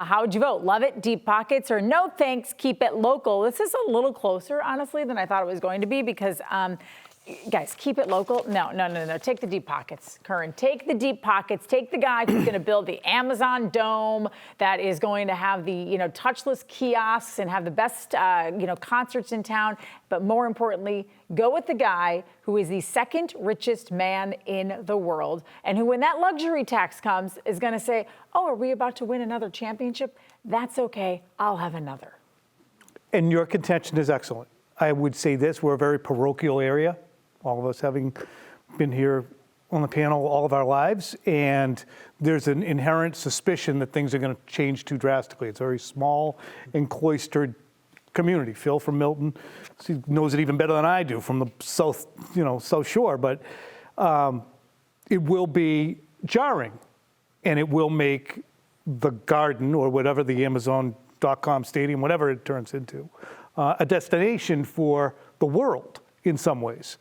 How would you vote? Love it, deep pockets, or no thanks, keep it local? This is a little closer, honestly, than I thought it was going to be because, guys, keep it local. No. Take the deep pockets, Curran. Take the deep pockets. Take the guy who's going to build the Amazon Dome that is going to have the, touchless kiosks and have the best, concerts in town. But more importantly, go with the guy who is the second richest man in the world and who, when that luxury tax comes, is going to say, oh, are we about to win another championship? That's okay. I'll have another. And your contention is excellent. I would say this, we're a very parochial area, all of us having been here on the panel all of our lives, and there's an inherent suspicion that things are going to change too drastically. It's a very small and cloistered community. Phil from Milton, he knows it even better than I do from the South Shore, but it will be jarring, and it will make the Garden or whatever the Amazon.com stadium, whatever it turns into, a destination for the world in some ways.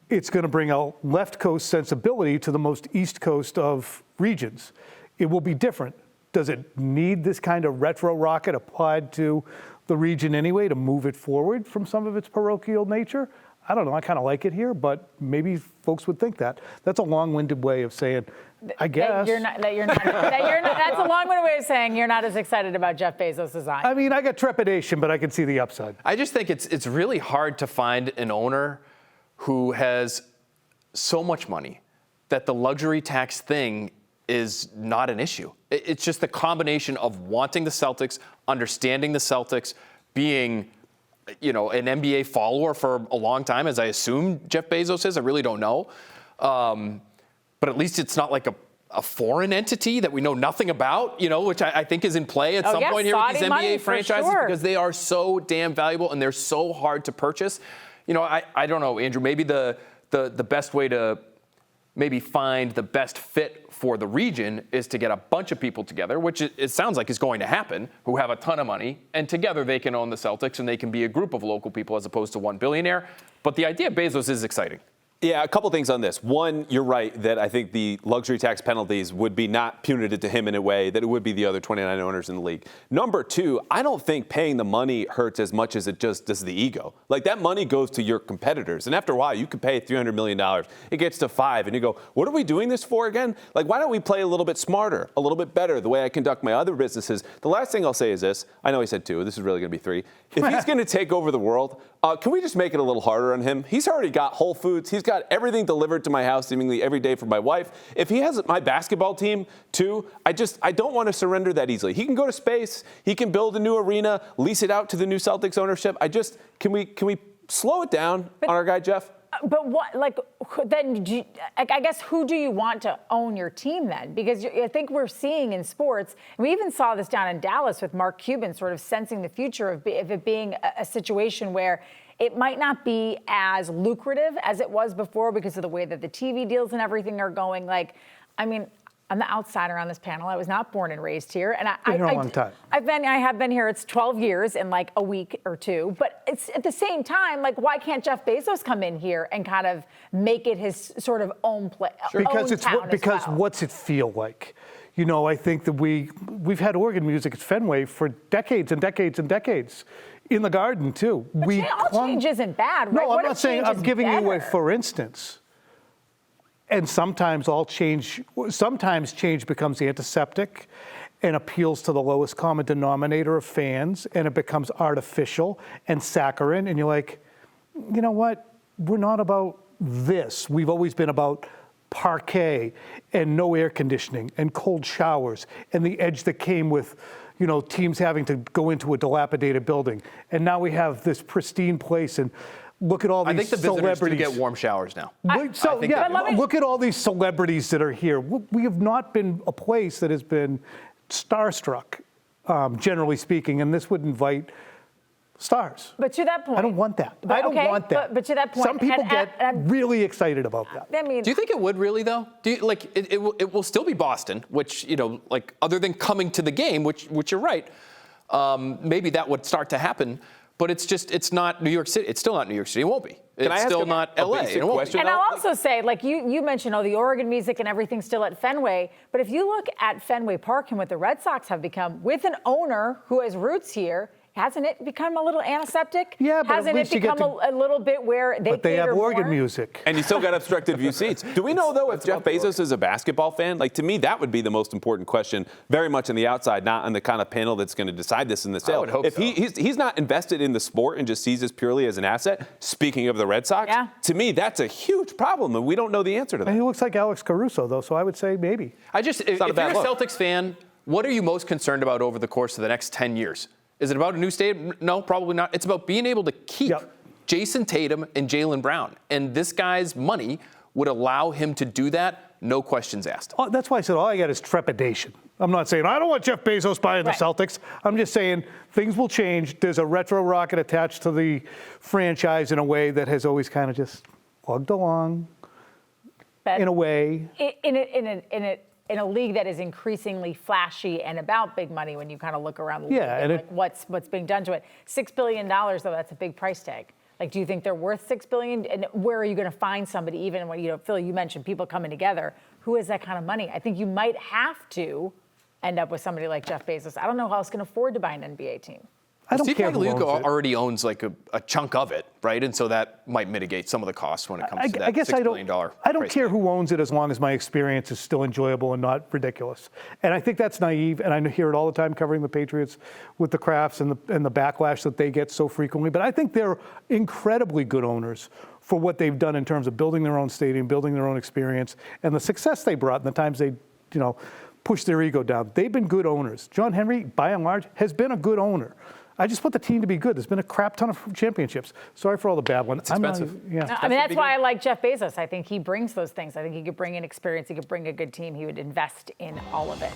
It's going to bring a left coast sensibility to the most east coast of regions. It will be different. Does it need this kind of retro rocket applied to the region anyway to move it forward from some of its parochial nature? I don't know. I kind of like it here, but maybe folks would think that. That's a long-winded way of saying, I guess. That's a long-winded way of saying you're not as excited about Jeff Bezos as I am. I mean, I got trepidation, but I can see the upside. I just think it's really hard to find an owner who has so much money that the luxury tax thing is not an issue. It's just the combination of wanting the Celtics, understanding the Celtics, being, an NBA follower for a long time, as I assume Jeff Bezos is. I really don't know. But at least it's not like a foreign entity that we know nothing about, which I think is in play at some point here with these NBA franchises because they are so damn valuable and they're so hard to purchase. I don't know, Andrew, maybe the best way to maybe find the best fit for the region is to get a bunch of people together, which it sounds like is going to happen, who have a ton of money, and together they can own the Celtics and they can be a group of local people as opposed to one billionaire. But the idea of Bezos is exciting. Yeah, a couple things on this. One, you're right that I think the luxury tax penalties would be not punitive to him in a way that it would be the other 29 owners in the league. Number two, I don't think paying the money hurts as much as it just does the ego. Like, that money goes to your competitors. And after a while, you could pay $300 million. It gets to $5 billion, and you go, what are we doing this for again? Like, why don't we play a little bit smarter, a little bit better, the way I conduct my other businesses? The last thing I'll say is this. I know he said 2. This is really going to be 3. If he's going to take over the world, can we just make it a little harder on him? He's already got Whole Foods. He's got everything delivered to my house seemingly every day for my wife. If he has my basketball team too, I don't want to surrender that easily. He can go to space. He can build a new arena, lease it out to the new Celtics ownership. Can we slow it down on our guy Jeff? But what, then, I guess, who do you want to own your team then? Because I think we're seeing in sports, and we even saw this down in Dallas with Mark Cuban sort of sensing the future of it being a situation where it might not be as lucrative as it was before because of the way that the TV deals and everything are going. I'm the outsider on this panel. I was not born and raised here, and Been here a long time. I have been here. It's 12 years in like a week or two. But it's at the same time, like, why can't Jeff Bezos come in here and kind of make it his sort of own place? Sure. Because what's it feel like? I think that we've had organ music at Fenway for decades and decades and decades. In the Garden too. But all change isn't bad, right? No, I'm not saying. I'm giving you a for instance. And sometimes change becomes antiseptic and appeals to the lowest common denominator of fans, and it becomes artificial and saccharine. And you're like, you know what? We're not about this. We've always been about parquet and no air conditioning and cold showers and the edge that came with, teams having to go into a dilapidated building. And now we have this pristine place, and look at all these celebrities. I think the visitors do get warm showers now. Look at all these celebrities that are here. We have not been a place that has been starstruck, generally speaking, and this would invite stars. But to that point, I don't want that. I don't want that. But to that point, some people get really excited about that. Do you think it would really though? Do you, it will still be Boston, which other than coming to the game, which you're right, maybe that would start to happen. but it's not New York City. It's still not New York City. It won't be. Can I It's ask still a not LA. basic It won't be. question? And I'll also say, like you mentioned, the Oregon music and everything still at Fenway. But if you look at Fenway Park and what the Red Sox have become with an owner who has roots here, hasn't it become a little antiseptic? Yeah, but at hasn't least it you get become to- a little bit where they But they have cater organ more? music. And you still got obstructed view seats. Do we know, though, if Jeff Bezos is a basketball fan? Like, to me, that would be the most important question, very much on the outside, not on the kind of panel that's going to decide this in the sale. would hope if so. he's not invested in the sport and just sees this purely as an asset, speaking of the Red Sox, Yeah. to me, that's a huge problem, and we don't know the answer to And he that. looks like Alex Caruso, though, so I would say maybe. If not a you're bad a look. Celtics fan, what are you most concerned about over the course of the next 10 years? Is it about a new stadium? No, probably not. It's about being able to keep Yep. Jason Tatum and Jaylen Brown. And this guy's money would allow him to do that, no questions asked. Oh, that's why I said all I got is trepidation. I'm not saying I don't want Jeff Bezos buying the Right. Celtics. I'm just saying things will change. There's a retro rocket attached to the franchise in a way that has always kind of just plugged along But in a way. in a league that is increasingly flashy and about big money when you kind of look around the league Yeah, and and like what's being done to it. $6 billion, though, that's a big price tag. Like, do you think they're worth $6 billion? And where are you going to find somebody, even when, Phil, you mentioned people coming together, who has that kind of money? I think you might have to end up with somebody like Jeff Bezos. I don't know how else can afford to buy an NBA team. I don't Steve care who Magliuca owns it. already owns like a chunk of it, right? And so that might mitigate some of the costs when it comes to that I guess $6 I billion don't price care tag. who owns it as long as my experience is still enjoyable and not ridiculous. And I think that's naive, and I hear it all the time covering the Patriots with the Crafts and the backlash that they get so frequently. But I think they're incredibly good owners for what they've done in terms of building their own stadium, building their own experience, and the success they brought and the times they, pushed their ego down. They've been good owners. John Henry, by and large, has been a good owner. I just want the team to be good. There's been a crap ton of championships. Sorry for all the bad ones. It's expensive. That's why I like Jeff Bezos. I think he brings those things. I think he could bring in experience. He could bring a good team. He would invest in all of it.